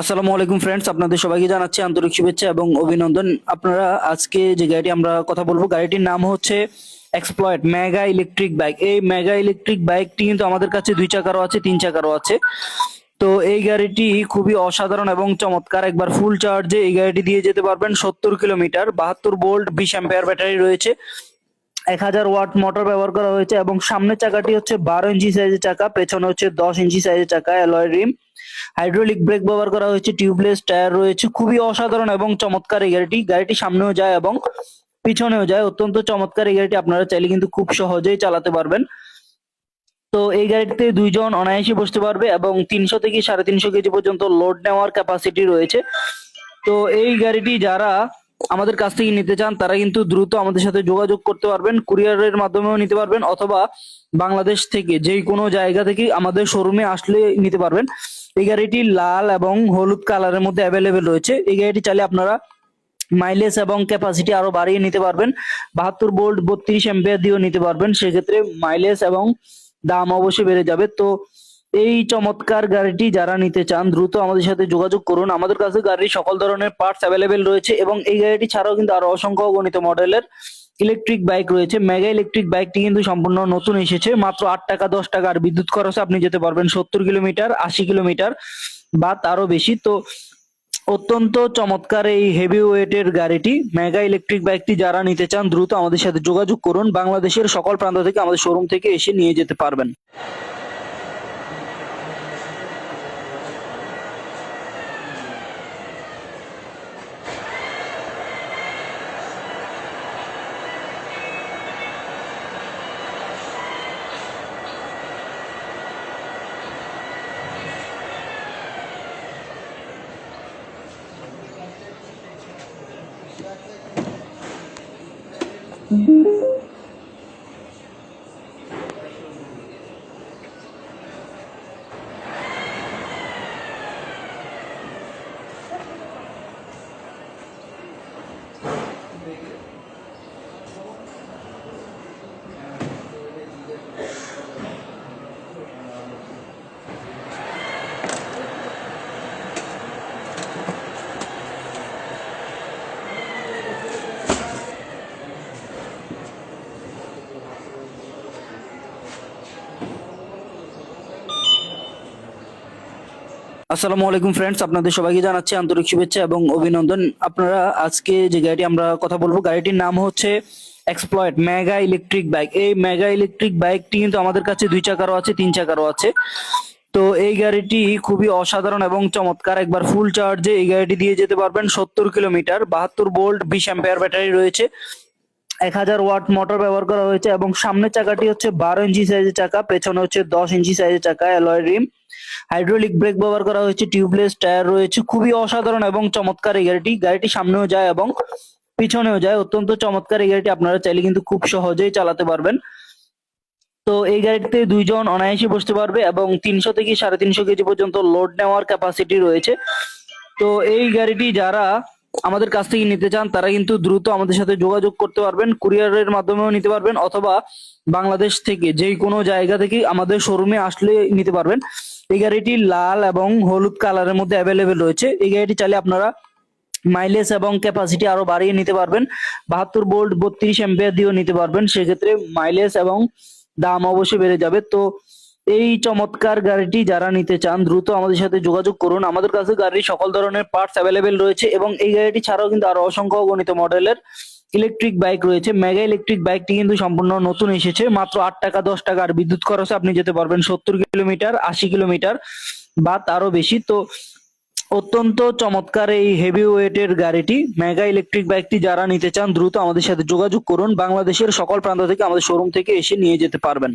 আসসালামু আলাইকুম ফ্রেন্ডস, আপনাদের সবাইকে জানাচ্ছি আন্তরিক শুভেচ্ছা এবং অভিনন্দন। আপনারা আজকে যে গাড়িটি আমরা কথা বলবো, গাড়িটির নাম হচ্ছে এক্সপ্লয়েট মেগা ইলেকট্রিক বাইক। এই মেগা ইলেকট্রিক বাইকটি কিন্তু আমাদের কাছে 2 চাকারও আছে, 3 চাকারও আছে। তো এই গাড়িটি খুবই অসাধারণ এবং চমৎকার। একবার ফুল চার্জে এই গাড়িটি দিয়ে যেতে পারবেন 70 কিলোমিটার। 72 ভোল্ট 20 অ্যাম্পিয়ার ব্যাটারি রয়েছে, 1000 ওয়াট মোটর ব্যবহার করা হয়েছে এবং সামনের চাকাটি হচ্ছে 12 ইঞ্চি সাইজের চাকা, পেছনে হচ্ছে 10 ইঞ্চি সাইজের চাকা, অ্যালয় রিম, হাইড্রোলিক ব্রেক ব্যবহার করা হয়েছে, টিউবলেস টায়ার রয়েছে। খুবই অসাধারণ এবং চমৎকার এই গাড়িটি সামনেও যায় এবং পিছনেও যায়। অত্যন্ত চমৎকার এই গাড়িটি, আপনারা চাইলে কিন্তু খুব সহজেই চালাতে পারবেন। তো এই গাড়িতে দুইজন অনায়াসে বসতে পারবে এবং 300 থেকে 350 কেজি পর্যন্ত লোড নেওয়ার ক্যাপাসিটি রয়েছে। তো এই গাড়িটি যারা আমাদের কাছ থেকে নিতে চান তারা কিন্তু দ্রুত আমাদের সাথে যোগাযোগ করতে পারবেন। কুরিয়ারের মাধ্যমেও নিতে পারবেন অথবা বাংলাদেশ থেকে যে কোনো জায়গা থেকে আমাদের শোরুমে আসলে নিতে পারবেন। এই গাড়িটি লাল এবং হলুদ কালারের মধ্যে অ্যাভেলেবেল রয়েছে। এই গাড়িটি চাইলে আপনারা মাইলেজ এবং ক্যাপাসিটি আরো বাড়িয়ে নিতে পারবেন। 72 ভোল্ট 32 অ্যাম্পিয়ার দিয়েও নিতে পারবেন, সেক্ষেত্রে মাইলেজ এবং দাম অবশ্যই বেড়ে যাবে। তো এই চমৎকার গাড়িটি যারা নিতে চান দ্রুত আমাদের সাথে যোগাযোগ করুন। আমাদের কাছে গাড়ির সকল ধরনের পার্টস অ্যাভেলেবেল রয়েছে এবং এই গাড়িটি ছাড়াও কিন্তু আরো অসংখ্য গণিত মডেলের ইলেকট্রিক বাইক রয়েছে। মেগা ইলেকট্রিক বাইকটি কিন্তু সম্পূর্ণ নতুন এসেছে, মাত্র 8 টাকা 10 টাকা। আর বিদ্যুৎ খরচে আপনি যেতে পারবেন 70 কিলোমিটার, 80 কিলোমিটার বা তারও বেশি। তো অত্যন্ত চমৎকার এই হেভি ওয়েটের গাড়িটি মেগা ইলেকট্রিক বাইকটি যারা নিতে চান দ্রুত আমাদের সাথে যোগাযোগ করুন। বাংলাদেশের সকল প্রান্ত থেকে আমাদের শোরুম থেকে এসে নিয়ে যেতে পারবেন। আসসালামু আলাইকুম ফ্রেন্ডস, আপনাদের সবাইকে জানাচ্ছি আন্তরিক শুভেচ্ছা এবং অভিনন্দন। আপনারা আজকে যে গাড়িটি আমরা কথা বলবো, গাড়িটির নাম হচ্ছে এক্সপ্লয়েট মেগা ইলেকট্রিক বাইক। এই মেগা ইলেকট্রিক বাইকটি কিন্তু আমাদের কাছে 2 চাকারও আছে, 3 চাকারও আছে। তো এই গাড়িটি খুবই অসাধারণ এবং চমৎকার। একবার ফুল চার্জে এই গাড়িটি দিয়ে যেতে পারবেন 70 কিলোমিটার। 72 ভোল্ট 20 অ্যাম্পিয়ার ব্যাটারি রয়েছে, 1000 ওয়াট মোটর ব্যবহার করা হয়েছে এবং সামনের চাকাটি হচ্ছে 12 ইঞ্চি সাইজের চাকা, পেছনে হচ্ছে 10 ইঞ্চি সাইজের চাকা, অ্যালয় রিম, হাইড্রোলিক ব্রেক ব্যবহার করা হয়েছে, টিউবলেস টায়ার রয়েছে। খুবই অসাধারণ এবং চমৎকার এই গাড়িটি সামনেও যায় এবং পিছনেও যায়। অত্যন্ত চমৎকার এই গাড়িটি, আপনারা চাইলে কিন্তু খুব সহজেই চালাতে পারবেন। তো এই গাড়িতে দুইজন অনায়াসে বসতে পারবে এবং 300 থেকে 350 কেজি পর্যন্ত লোড নেওয়ার ক্যাপাসিটি রয়েছে। তো এই গাড়িটি যারা আমাদের কাছ থেকে নিতে চান তারা কিন্তু দ্রুত আমাদের সাথে যোগাযোগ করতে পারবেন। কুরিয়ারের মাধ্যমেও নিতে পারবেন অথবা বাংলাদেশ থেকে যে কোনো জায়গা থেকে আমাদের শোরুমে আসলে নিতে পারবেন। এই গাড়িটি লাল এবং হলুদ কালারের মধ্যে অ্যাভেলেবেল রয়েছে। এই গাড়িটি চাইলে আপনারা মাইলেজ এবং ক্যাপাসিটি আরো বাড়িয়ে নিতে পারবেন। 72 ভোল্ট 32 অ্যাম্পিয়ার দিয়েও নিতে পারবেন, সেক্ষেত্রে মাইলেজ এবং দাম অবশ্যই বেড়ে যাবে। তো এই চমৎকার গাড়িটি যারা নিতে চান দ্রুত আমাদের সাথে যোগাযোগ করুন। আমাদের কাছে গাড়ির সকল ধরনের পার্টস অ্যাভেলেবেল রয়েছে এবং এই গাড়িটি ছাড়াও কিন্তু আরো অসংখ্য গণিত মডেলের ইলেকট্রিক বাইক রয়েছে। মেগা ইলেকট্রিক বাইকটি কিন্তু সম্পূর্ণ নতুন এসেছে, মাত্র 8 টাকা 10 টাকা। আর বিদ্যুৎ খরচে আপনি যেতে পারবেন 70 কিলোমিটার, 80 কিলোমিটার বা তারও বেশি। তো অত্যন্ত চমৎকার এই হেভি ওয়েটের গাড়িটি মেগা ইলেকট্রিক বাইকটি যারা নিতে চান দ্রুত আমাদের সাথে যোগাযোগ করুন। বাংলাদেশের সকল প্রান্ত থেকে আমাদের শোরুম থেকে এসে নিয়ে যেতে পারবেন।